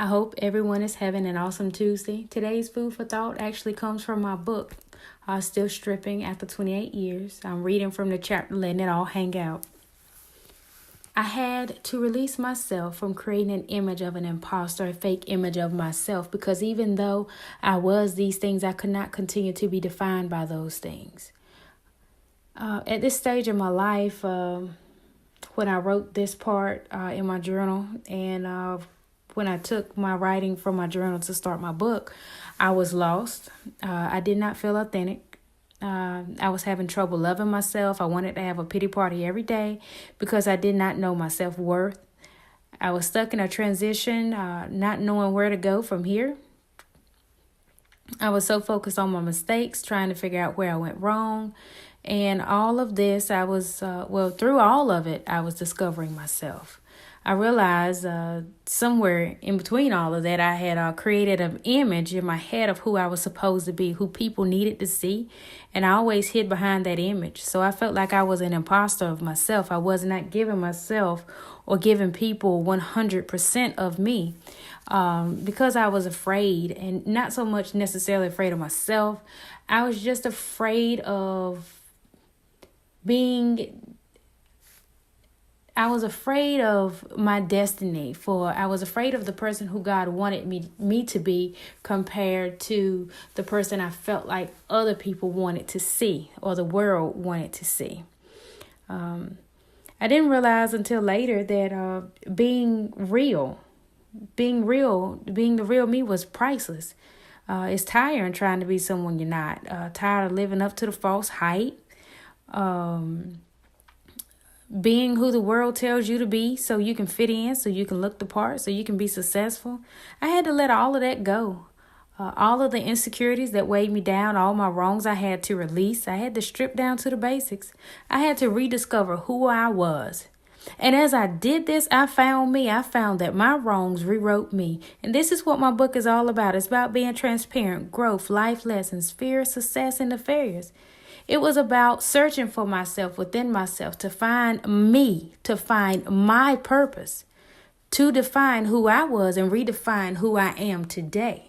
I hope everyone is having an awesome Tuesday. Today's food for thought actually comes from my book, Still Stripping After 28 Years. I'm reading from the chapter, Letting It All Hang Out. I had to release myself from creating an image of an imposter, a fake image of myself, because even though I was these things, I could not continue to be defined by those things. At this stage of my life, when I wrote this part in my journal and when I took my writing from my journal to start my book, I was lost. I did not feel authentic. I was having trouble loving myself. I wanted to have a pity party every day because I did not know my self-worth. I was stuck in a transition, not knowing where to go from here. I was so focused on my mistakes, trying to figure out where I went wrong. And all of this, through all of it, I was discovering myself. I realized somewhere in between all of that, I had created an image in my head of who I was supposed to be, who people needed to see. And I always hid behind that image. So I felt like I was an imposter of myself. I was not giving myself or giving people 100% of me because I was afraid, and not so much necessarily afraid of myself. I was just afraid of I was afraid of my destiny, I was afraid of the person who God wanted me to be compared to the person I felt like other people wanted to see or the world wanted to see. I didn't realize until later that being the real me was priceless. It's tiring trying to be someone you're not. Tired of living up to the false hype. Being who the world tells you to be so you can fit in, so you can look the part, so you can be successful. I had to let all of that go. All of the insecurities that weighed me down, all my wrongs I had to release. I had to strip down to the basics. I had to rediscover who I was. And as I did this, I found me. I found that my wrongs rewrote me. And this is what my book is all about. It's about being transparent, growth, life lessons, fear, success, and the failures. It was about searching for myself within myself to find me, to find my purpose, to define who I was and redefine who I am today.